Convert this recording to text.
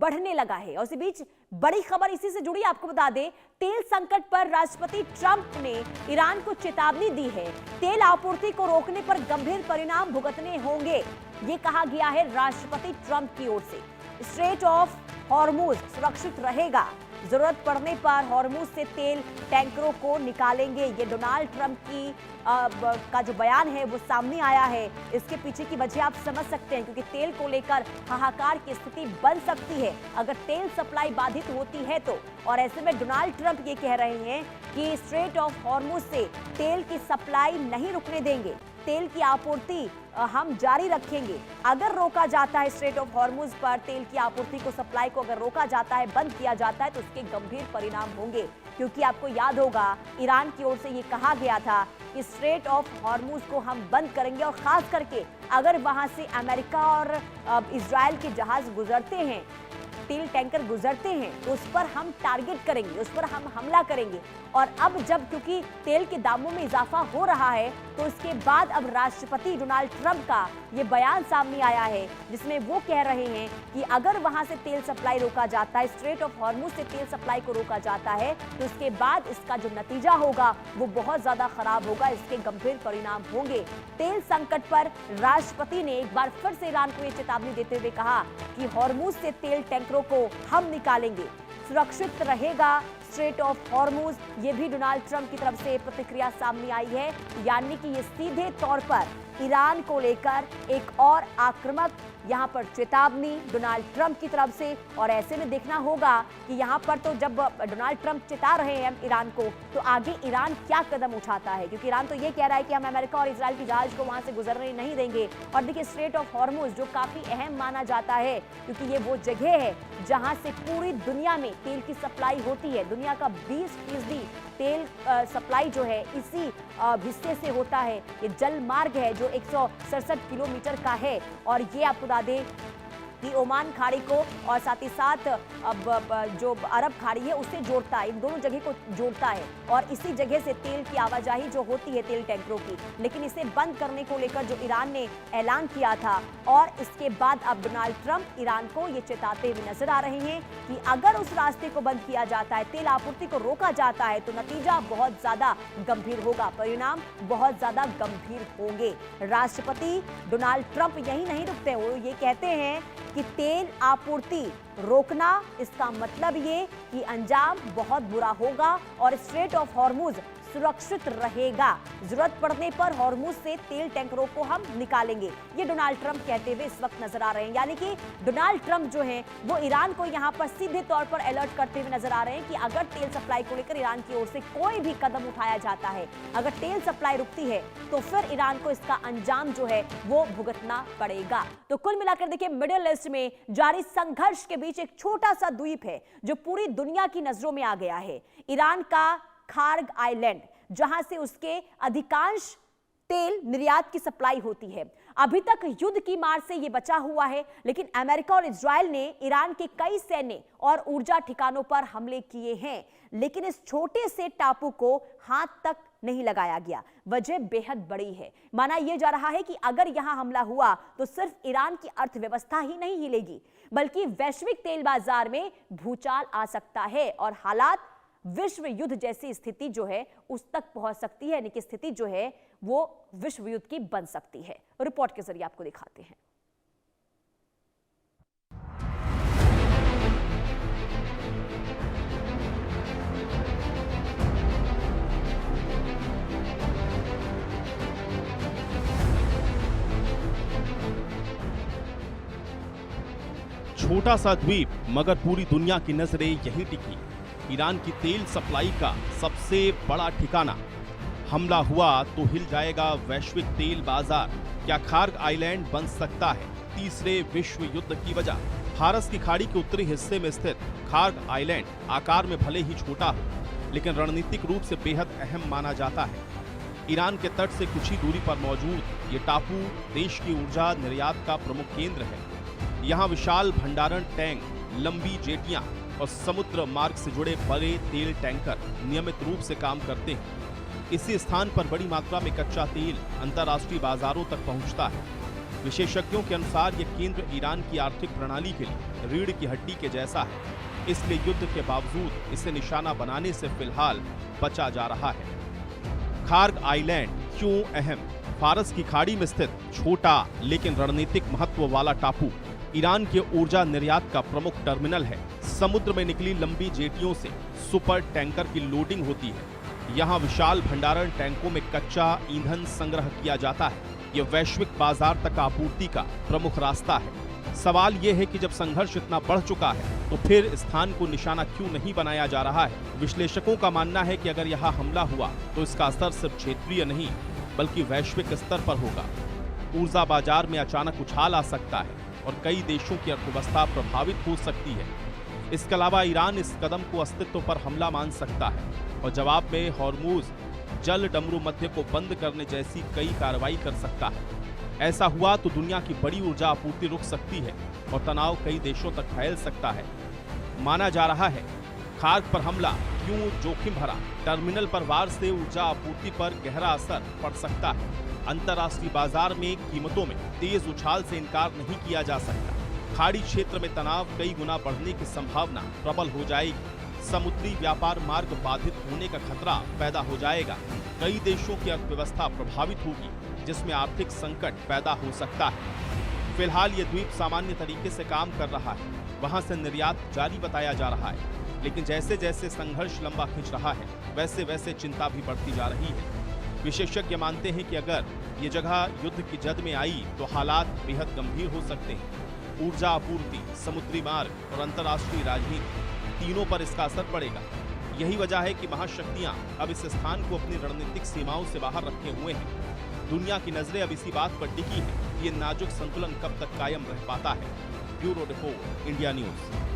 बढ़ने लगा है। और इसी बीच बड़ी खबर इसी से जुड़ी आपको बता दें, तेल संकट पर राष्ट्रपति ट्रंप ने ईरान को चेतावनी दी है। तेल आपूर्ति को रोकने पर गंभीर परिणाम भुगतने होंगे, ये कहा गया है राष्ट्रपति ट्रंप की ओर से। स्ट्रेट ऑफ हॉर्मुज सुरक्षित रहेगा, जरूरत पड़ने पर हॉर्मुज से तेल टैंकरों को निकालेंगे, ये डोनाल्ड ट्रंप की का जो बयान है वो सामने आया है। इसके पीछे की वजह आप समझ सकते हैं, क्योंकि तेल को लेकर हाहाकार की स्थिति बन सकती है अगर तेल सप्लाई बाधित होती है तो। और ऐसे में डोनाल्ड ट्रंप ये कह रहे हैं कि स्ट्रेट ऑफ हॉर्मुज से तेल की सप्लाई नहीं रुकने देंगे, तेल की आपूर्ति हम जारी रखेंगे। अगर रोका जाता है स्ट्रेट ऑफ हॉर्मुज पर तेल की आपूर्ति को, सप्लाई को अगर रोका जाता है, बंद किया जाता है, तो उसके गंभीर परिणाम होंगे। क्योंकि आपको याद होगा ईरान की ओर से ये कहा गया था कि स्ट्रेट ऑफ हॉर्मुज को हम बंद करेंगे, और खास करके अगर वहां से अमेरिका और इजराइल के जहाज गुजरते हैं, तेल टैंकर गुजरते हैं, तो उस पर हम टारगेट करेंगे, उस पर हम हमला करेंगे। और अब जब क्योंकि तेल के दामों में इजाफा हो रहा है, तो इसके बाद अब राष्ट्रपति डोनाल्ड ट्रंप का ये बयान सामने आया है, जिसमें वो कह रहे हैं कि अगर वहां से तेल सप्लाई रोका जाता है, स्ट्रेट ऑफ हॉर्मुज से तेल सप्लाई को रोका जाता है, तो उसके बाद इसका जो नतीजा होगा वो बहुत ज्यादा खराब होगा, इसके गंभीर परिणाम होंगे। तेल संकट पर राष्ट्रपति ने एक बार फिर से ईरान को ये चेतावनी देते हुए कहा कि हॉर्मुज से तेल टैंकरों को हम निकालेंगे, सुरक्षित रहेगा स्ट्रेट ऑफ हॉर्मुज। ये भी डोनाल्ड ट्रंप की तरफ से प्रतिक्रिया सामने आई है, यानी कि ये सीधे तौर पर ईरान को लेकर एक और आक्रामक यहां पर चेतावनी डोनाल्ड ट्रंप की तरफ से। और ऐसे में देखना होगा कि यहां पर तो जब डोनाल्ड ट्रंप चेता रहे हैं ईरान को, तो आगे ईरान क्या कदम उठाता है, क्योंकि ईरान तो ये कह रहा है कि हम अमेरिका और इजराइल की जहाज को वहां से गुजरने नहीं देंगे। और देखिए स्ट्रेट ऑफ हॉर्मुज जो काफी अहम माना जाता है, क्योंकि ये वो जगह है जहां से पूरी दुनिया में तेल की सप्लाई होती है। दुनिया का 20% तेल सप्लाई जो है इसी हिस्से से होता है। ये जल मार्ग है जो 167 किलोमीटर का है, और ये आपको बता दें कि ओमान खाड़ी को और साथ ही साथ अब जो अरब खाड़ी है उससे जोड़ता है, इन दोनों जगह को जोड़ता है। और इसी जगह से तेल की आवाजाही जो होती है तेल टैंकरों की, लेकिन इसे बंद करने को लेकर जो ईरान ने ऐलान किया था, और इसके बाद अब डोनाल्ड ट्रंप ईरान को ये चेताते हुए नजर आ रहे हैं कि अगर उस रास्ते को बंद किया जाता है, तेल आपूर्ति को रोका जाता है, तो नतीजा बहुत ज्यादा गंभीर होगा, परिणाम बहुत ज्यादा गंभीर होंगे। राष्ट्रपति डोनाल्ड ट्रंप यही नहीं रुकते, वो ये कहते हैं कि तेल आपूर्ति रोकना, इसका मतलब ये कि अंजाम बहुत बुरा होगा और स्ट्रेट ऑफ हॉर्मुज सुरक्षित रहेगा, जरूरत पड़ने पर हॉर्मुज से तेल टैंकरों को हम निकालेंगे, ये डोनाल्ड ट्रंप कहते हुए इस वक्त नजर आ रहे हैं। यानी कि डोनाल्ड ट्रंप जो हैं वो ईरान को यहां पर सीधे तौर पर अलर्ट करते हुए नजर आ रहे हैं कि अगर तेल सप्लाई को लेकर ईरान की ओर से कोई भी कदम उठाया जाता है, अगर तेल सप्लाई रुकती है, तो फिर ईरान को इसका अंजाम जो है वो भुगतना पड़ेगा। तो कुल मिलाकर देखिए, मिडिल ईस्ट में जारी संघर्ष के बीच एक छोटा सा द्वीप है जो पूरी दुनिया की नजरों में आ गया है, ईरान का खार्ग आइलैंड, जहां से उसके अधिकांश तेल निर्यात की सप्लाई होती है। अभी तक युद्ध की मार से यह बचा हुआ है, लेकिन अमेरिका और इजराइल ने ईरान के कई सैन्य और ऊर्जा ठिकानों पर हमले किए हैं, लेकिन इस छोटे से टापू को हाथ तक नहीं लगाया गया। वजह बेहद बड़ी है। माना यह जा रहा है कि अगर यहां हमला हुआ तो सिर्फ ईरान की अर्थव्यवस्था ही नहीं हिलेगी, बल्कि वैश्विक तेल बाजार में भूचाल आ सकता है और हालात विश्व युद्ध जैसी स्थिति जो है उस तक पहुंच सकती है, यानी कि स्थिति जो है वो विश्व युद्ध की बन सकती है। रिपोर्ट के जरिए आपको दिखाते हैं। छोटा सा द्वीप, मगर पूरी दुनिया की नजरें यहीं टिकी। ईरान की तेल सप्लाई का सबसे बड़ा ठिकाना, हमला हुआ तो हिल जाएगा वैश्विक तेल बाजार। क्या खार्ग आइलैंड बन सकता है तीसरे विश्व युद्ध की वजह? फारस की खाड़ी के उत्तरी हिस्से में स्थित खार्ग आइलैंड आकार में भले ही छोटा हो, लेकिन रणनीतिक रूप से बेहद अहम माना जाता है। ईरान के तट से कुछ ही दूरी पर मौजूद ये टापू देश की ऊर्जा निर्यात का प्रमुख केंद्र है। यहाँ विशाल भंडारण टैंक, लंबी जेटियां और समुद्र मार्ग से जुड़े बड़े तेल टैंकर नियमित रूप से काम करते हैं। इसी स्थान पर बड़ी मात्रा में कच्चा तेल अंतर्राष्ट्रीय बाजारों तक पहुंचता है। विशेषज्ञों के अनुसार यह केंद्र ईरान की आर्थिक प्रणाली के लिए रीढ़ की हड्डी के जैसा है, इसलिए युद्ध के बावजूद इसे निशाना बनाने से फिलहाल बचा जा रहा है। खार्ग आइलैंड क्यों अहम? फारस की खाड़ी में स्थित छोटा लेकिन रणनीतिक महत्व वाला टापू ईरान के ऊर्जा निर्यात का प्रमुख टर्मिनल है। समुद्र में निकली लंबी जेटियों से सुपर टैंकर की लोडिंग होती है। यहाँ विशाल भंडारण टैंकों में कच्चा ईंधन संग्रह किया जाता है। यह वैश्विक बाजार तक आपूर्ति का प्रमुख रास्ता है। सवाल यह है कि जब संघर्ष इतना बढ़ चुका है तो फिर स्थान को निशाना क्यों नहीं बनाया जा रहा है? विश्लेषकों का मानना है कि अगर यहाँ हमला हुआ तो इसका असर सिर्फ क्षेत्रीय नहीं बल्कि वैश्विक स्तर पर होगा। ऊर्जा बाजार में अचानक उछाल आ सकता है और कई देशों की अर्थव्यवस्था प्रभावित हो सकती है। इसके अलावा ईरान इस कदम को अस्तित्व पर हमला मान सकता है और जवाब में हॉर्मुज जल डमरू मध्य को बंद करने जैसी कई कार्रवाई कर सकता है। ऐसा हुआ तो दुनिया की बड़ी ऊर्जा आपूर्ति रुक सकती है और तनाव कई देशों तक फैल सकता है। माना जा रहा है खार्ग पर हमला क्यों जोखिम भरा? टर्मिनल पर वार से ऊर्जा आपूर्ति पर गहरा असर पड़ सकता है। अंतर्राष्ट्रीय बाजार में कीमतों में तेज उछाल से इनकार नहीं किया जा सकता। खाड़ी क्षेत्र में तनाव कई गुना बढ़ने की संभावना प्रबल हो जाएगी। समुद्री व्यापार मार्ग बाधित होने का खतरा पैदा हो जाएगा। कई देशों की अर्थव्यवस्था प्रभावित होगी जिसमें आर्थिक संकट पैदा हो सकता है। फिलहाल ये द्वीप सामान्य तरीके से काम कर रहा है, वहां से निर्यात जारी बताया जा रहा है, लेकिन जैसे जैसे संघर्ष लंबा खिंच रहा है वैसे वैसे चिंता भी बढ़ती जा रही है। विशेषज्ञ मानते हैं कि अगर ये जगह युद्ध की जद में आई तो हालात बेहद गंभीर हो सकते हैं। ऊर्जा आपूर्ति, समुद्री मार्ग और अंतर्राष्ट्रीय राजनीति तीनों पर इसका असर पड़ेगा। यही वजह है कि महाशक्तियां अब इस स्थान को अपनी रणनीतिक सीमाओं से बाहर रखे हुए हैं। दुनिया की नजरें अब इसी बात पर टिकी हैं कि ये नाजुक संतुलन कब तक कायम रह पाता है। Bureau report, India news.